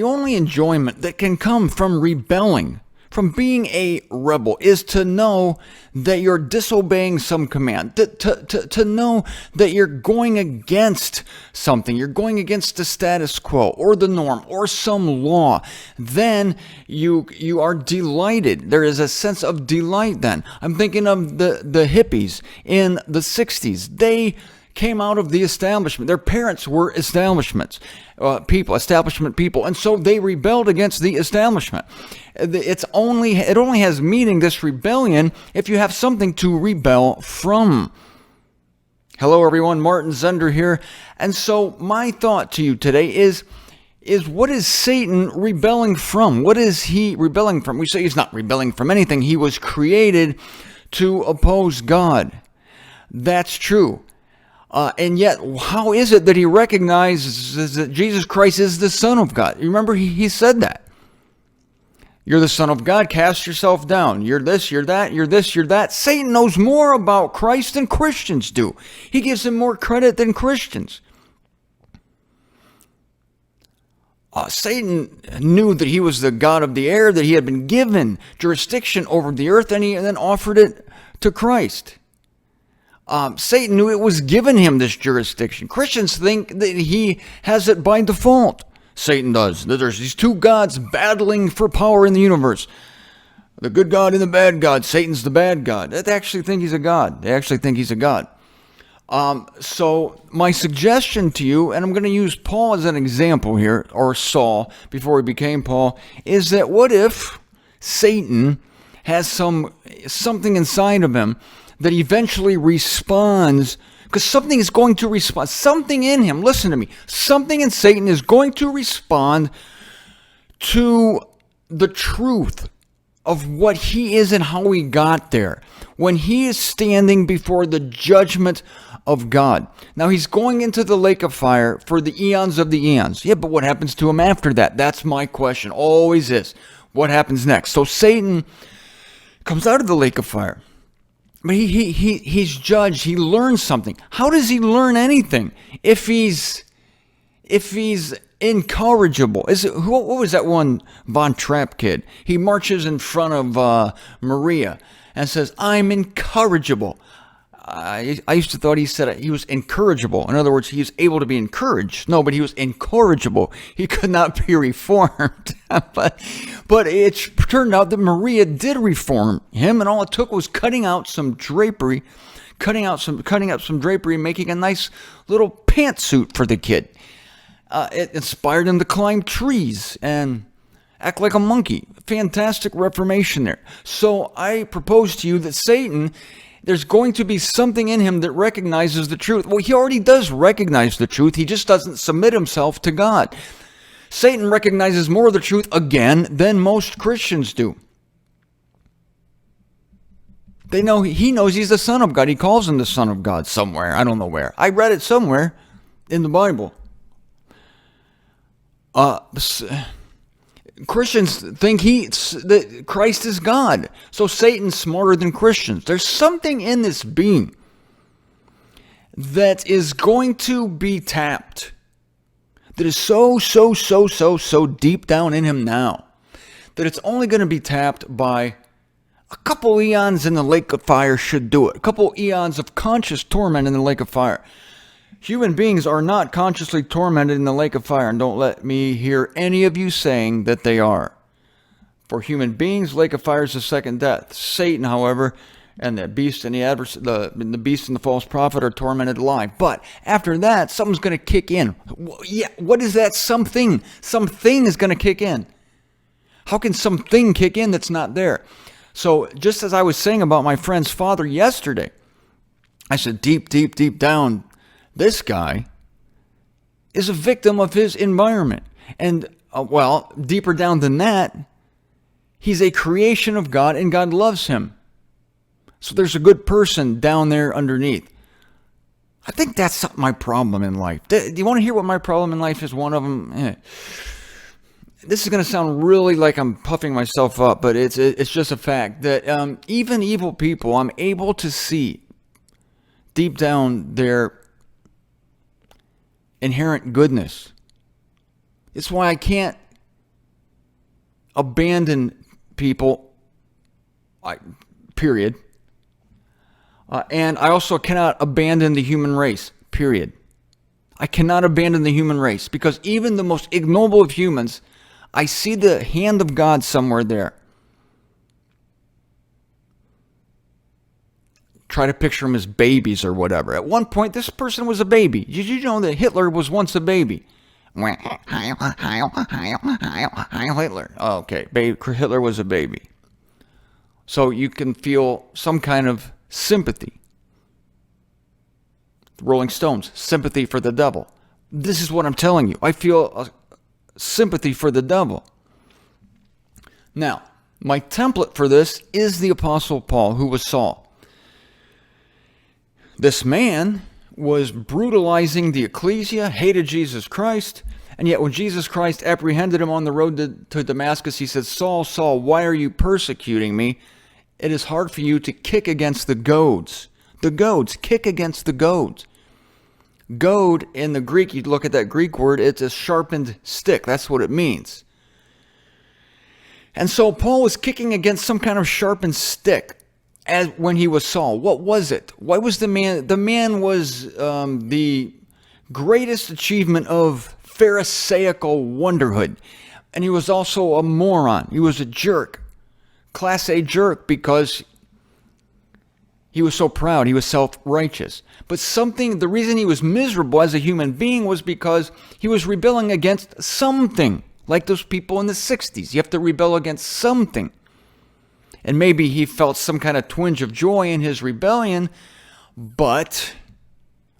the only enjoyment that can come from rebelling, from being a rebel, is to know that you're disobeying some command, to know that you're going against something, you're going against the status quo or the norm or some law. Then you are delighted. There is a sense of delight then. I'm thinking of the hippies in the 60s. They came out of the establishment. Their parents were establishment people, and so they rebelled against the establishment. It only has meaning, this rebellion, if you have something to rebel from. Hello, everyone. Martin Zender here, and so my thought to you today is what is Satan rebelling from? What is he rebelling from? We say he's not rebelling from anything. He was created to oppose God. That's true. And yet, how is it that he recognizes that Jesus Christ is the Son of God? You remember, he said that. You're the Son of God, cast yourself down. You're this, you're that, you're this, you're that. Satan knows more about Christ than Christians do. He gives him more credit than Christians. Satan knew that he was the God of the air, that he had been given jurisdiction over the earth, and he then offered it to Christ. Satan knew it was given him, this jurisdiction. Christians think that he has it by default. Satan does. That there's these two gods battling for power in the universe. The good God and the bad God. Satan's the bad God. They actually think he's a god. So my suggestion to you, and I'm going to use Paul as an example here, or Saul, before he became Paul, is that what if Satan has something inside of him that eventually responds, because something is going to respond. Something in him, listen to me, something in Satan is going to respond to the truth of what he is and how he got there. When he is standing before the judgment of God. Now he's going into the lake of fire for the eons of the eons. Yeah, but what happens to him after that? That's my question. Always is. What happens next? So Satan comes out of the lake of fire. But he's judged. He learns something. How does he learn anything if he's incorrigible? What was that one Von Trapp kid? He marches in front of Maria and says, "I'm incorrigible." I used to thought he said he was incorrigible. In other words, he was able to be encouraged. No, but he was incorrigible. He could not be reformed. but it turned out that Maria did reform him, and all it took was cutting out some drapery, cutting up some drapery, and making a nice little pantsuit for the kid. It inspired him to climb trees and act like a monkey. Fantastic reformation there. So I propose to you that Satan, there's going to be something in him that recognizes the truth. Well, he already does recognize the truth. He just doesn't submit himself to God. Satan recognizes more of the truth, again, than most Christians do. He knows he's the Son of God. He calls him the Son of God somewhere. I don't know where. I read it somewhere in the Bible. Christians think that Christ is God. So Satan's smarter than Christians. There's something in this being that is going to be tapped, that is so deep down in him now, that it's only going to be tapped by a couple eons in the lake of fire should do it. A couple eons of conscious torment in the lake of fire. Human beings are not consciously tormented in the lake of fire, and don't let me hear any of you saying that they are. For human beings, lake of fire is the second death. Satan, however, and the beast and the beast and the false prophet are tormented alive. But after that, something's going to kick in. Yeah, what is that something? Something is going to kick in. How can something kick in that's not there? So just as I was saying about my friend's father yesterday, I said deep down, this guy is a victim of his environment. And, deeper down than that, he's a creation of God and God loves him. So there's a good person down there underneath. I think that's my problem in life. Do you want to hear what my problem in life is? One of them? This is going to sound really like I'm puffing myself up, but it's just a fact that even evil people, I'm able to see deep down their inherent goodness. It's why I can't abandon people, period. And I also cannot abandon the human race, period. I cannot abandon the human race because even the most ignoble of humans, I see the hand of God somewhere there. Try to picture them as babies or whatever. At one point, this person was a baby. Did you know that Hitler was once a baby? Heil Hitler. Oh, okay, Hitler was a baby. So you can feel some kind of sympathy. Rolling Stones, sympathy for the devil. This is what I'm telling you. I feel sympathy for the devil. Now, my template for this is the Apostle Paul, who was Saul. This man was brutalizing the ecclesia, hated Jesus Christ, and yet when Jesus Christ apprehended him on the road to Damascus, he said, Saul, Saul, why are you persecuting me? It is hard for you to kick against the goads. The goads, kick against the goads. Goad in the Greek, you look at that Greek word, it's a sharpened stick. That's what it means. And so Paul was kicking against some kind of sharpened stick as when he was Saul. What was it? Why was the man? The man was the greatest achievement of Pharisaical wonderhood. And he was also a moron. He was a jerk. Class A jerk because he was so proud. He was self-righteous. But the reason he was miserable as a human being was because he was rebelling against something. Like those people in the 60s. You have to rebel against something. And maybe he felt some kind of twinge of joy in his rebellion. But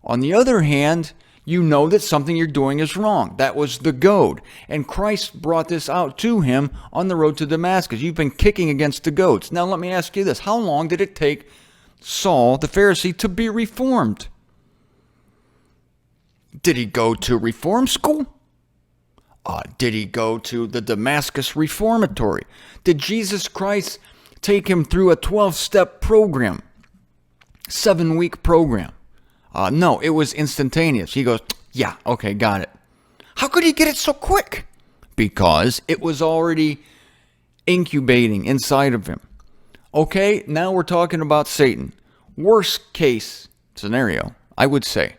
on the other hand, you know that something you're doing is wrong. That was the goad. And Christ brought this out to him on the road to Damascus. You've been kicking against the goads. Now let me ask you this. How long did it take Saul, the Pharisee, to be reformed? Did he go to reform school? Did he go to the Damascus Reformatory? Did Jesus Christ take him through a 12-step program, 7-week program? No, it was instantaneous. He goes, yeah, okay, got it. How could he get it so quick? Because it was already incubating inside of him. Okay, now we're talking about Satan. Worst case scenario, I would say.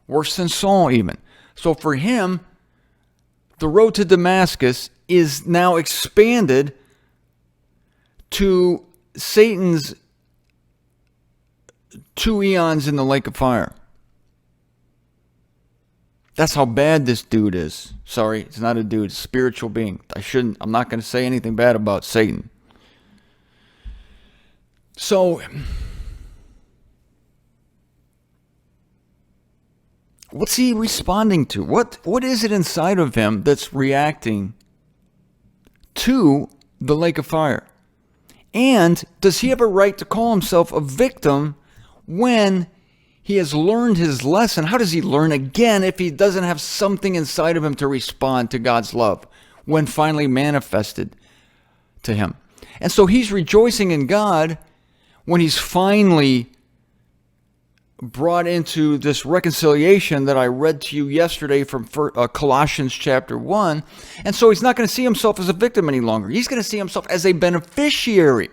Worse than Saul even. So for him, the road to Damascus is now expanded to Satan's 2 eons in the lake of fire. That's how bad this dude is. Sorry, it's not a dude, it's a spiritual being. I'm not going to say anything bad about Satan. So, what's he responding to? What is it inside of him that's reacting to the lake of fire? And does he have a right to call himself a victim when he has learned his lesson? How does he learn again if he doesn't have something inside of him to respond to God's love when finally manifested to him? And so he's rejoicing in God when he's finally brought into this reconciliation that I read to you yesterday from Colossians chapter 1. And so he's not going to see himself as a victim any longer. He's going to see himself as a beneficiary.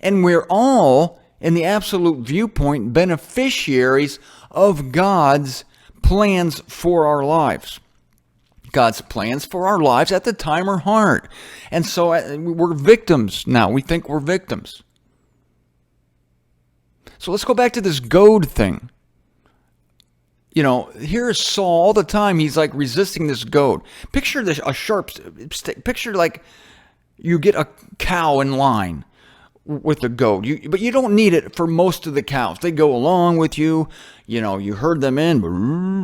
And we're all, in the absolute viewpoint, beneficiaries of God's plans for our lives. God's plans for our lives at the time are hard. And so we're victims now. We think we're victims. So let's go back to this goad thing. You know, here's Saul all the time. He's like resisting this goad. Picture a sharp stick. Picture like you get a cow in line with a goad. But you don't need it for most of the cows. They go along with you. You know, you herd them in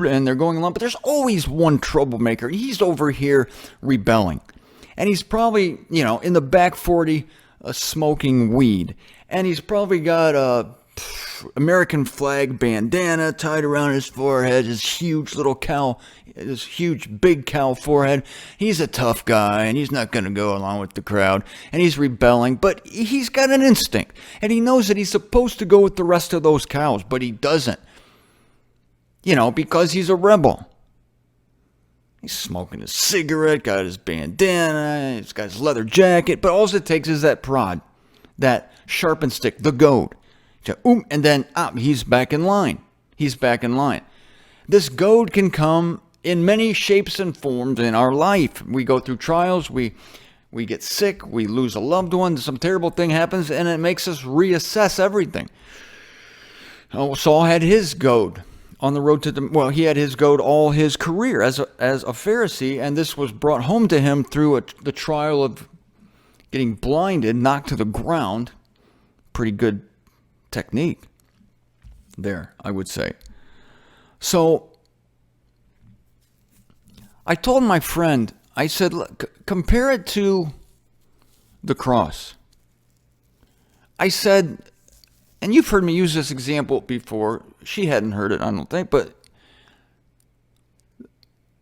and they're going along. But there's always one troublemaker. He's over here rebelling. And he's probably, you know, in the back 40 smoking weed. And he's probably got a American flag bandana tied around his forehead, his huge little cow, his huge big cow forehead. He's a tough guy and he's not going to go along with the crowd and he's rebelling, but he's got an instinct and he knows that he's supposed to go with the rest of those cows, but he doesn't, you know, because he's a rebel. He's smoking his cigarette, got his bandana, he's got his leather jacket, but all it takes is that prod, that sharpened stick, the goad. And then he's back in line. He's back in line. This goad can come in many shapes and forms in our life. We go through trials, we get sick, we lose a loved one, some terrible thing happens, and it makes us reassess everything. Saul had his goad on the road to he had his goad all his career as a Pharisee, and this was brought home to him through the trial of getting blinded, knocked to the ground. Pretty good technique there, I would say. So I told my friend, I said, look, compare it to the cross. I said, and you've heard me use this example before. She hadn't heard it, I don't think, but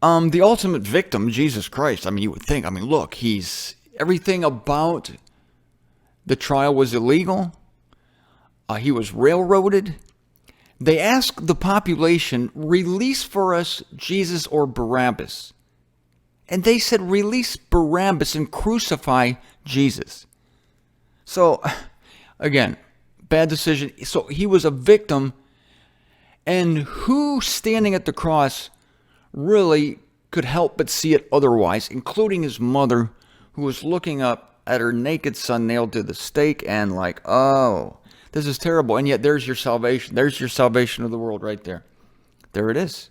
the ultimate victim, Jesus Christ, you would think, look, everything about the trial was illegal. He was railroaded. They asked the population, release for us Jesus or Barabbas. And they said, release Barabbas and crucify Jesus. So, again, bad decision. So he was a victim. And who standing at the cross really could help but see it otherwise, including his mother, who was looking up at her naked son nailed to the stake and like, oh, this is terrible. And yet there's your salvation. There's your salvation of the world right there. There it is.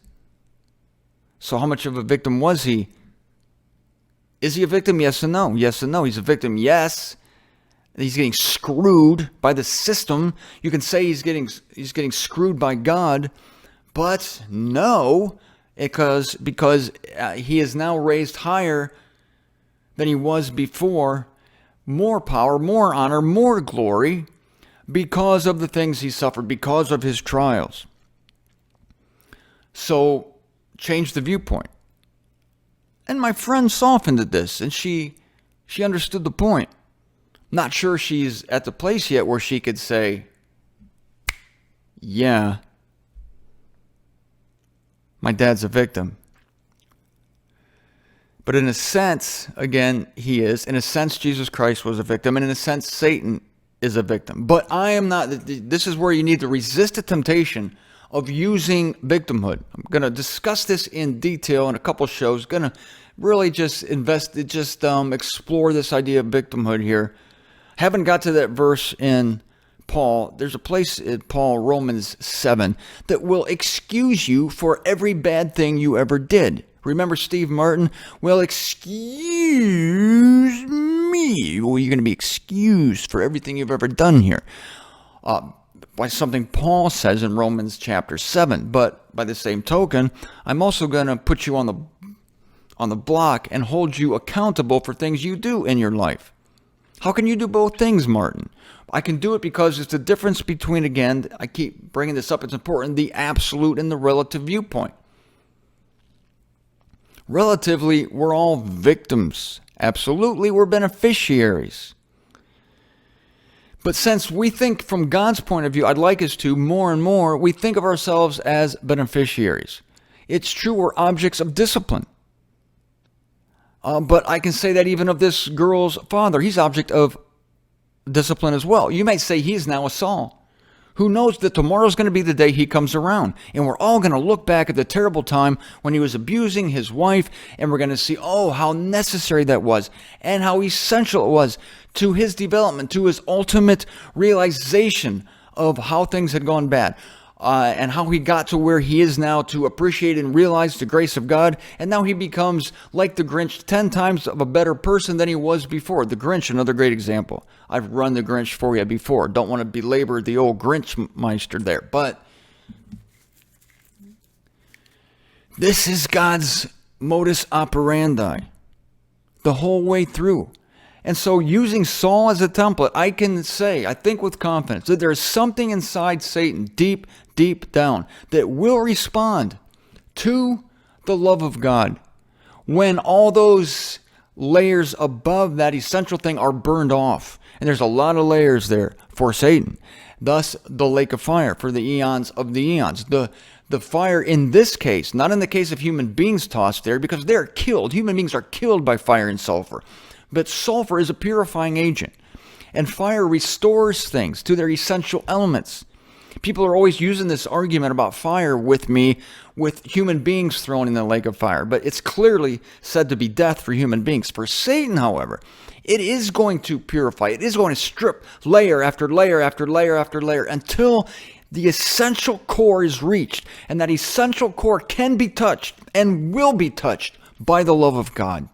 So how much of a victim was he? Is he a victim? Yes and no. Yes and no. He's a victim. Yes. He's getting screwed by the system. You can say he's getting screwed by God, but no, because he is now raised higher than he was before. More power, more honor, more glory, because of the things he suffered, because of his trials. So, change the viewpoint. And my friend softened at this, and she understood the point. Not sure she's at the place yet where she could say, yeah, my dad's a victim. But in a sense, again, he is. In a sense, Jesus Christ was a victim. And in a sense, Satan is a victim. But I am not. This is where you need to resist the temptation of using victimhood. I'm going to discuss this in detail in a couple shows. Going to really just explore this idea of victimhood here. Haven't got to that verse in Paul. There's a place in Paul, Romans 7, that will excuse you for every bad thing you ever did. Remember Steve Martin? Well, excuse me. Well, you're going to be excused for everything you've ever done here. By something Paul says in Romans chapter 7. But by the same token, I'm also going to put you on the block and hold you accountable for things you do in your life. How can you do both things, Martin? I can do it because it's the difference between, again, I keep bringing this up, it's important, the absolute and the relative viewpoint. Relatively, we're all victims. Absolutely, we're beneficiaries. But since we think from God's point of view, I'd like us to, more and more, we think of ourselves as beneficiaries. It's true, we're objects of discipline. But I can say that even of this girl's father. He's object of discipline as well. You might say he's now a Saul, who knows that tomorrow's going to be the day he comes around. And we're all going to look back at the terrible time when he was abusing his wife, and we're going to see, oh, how necessary that was and how essential it was to his development, to his ultimate realization of how things had gone bad. And how he got to where he is now to appreciate and realize the grace of God. And now he becomes, like the Grinch, 10 times of a better person than he was before. The Grinch, another great example. I've run the Grinch for you before. Don't want to belabor the old Grinch meister there. But this is God's modus operandi the whole way through. And so using Saul as a template, I can say, I think with confidence, that there's something inside Satan deep down that will respond to the love of God when all those layers above that essential thing are burned off And there's a lot of layers there for Satan. Thus, the lake of fire for the eons of the eons. The fire in this case, not in the case of human beings tossed there, because they're killed. Human beings are killed by fire and sulfur. But sulfur is a purifying agent. And fire restores things to their essential elements. People are always using this argument about fire with me, with human beings thrown in the lake of fire. But it's clearly said to be death for human beings. For Satan, however, it is going to purify. It is going to strip layer after layer after layer after layer until the essential core is reached. And that essential core can be touched and will be touched by the love of God.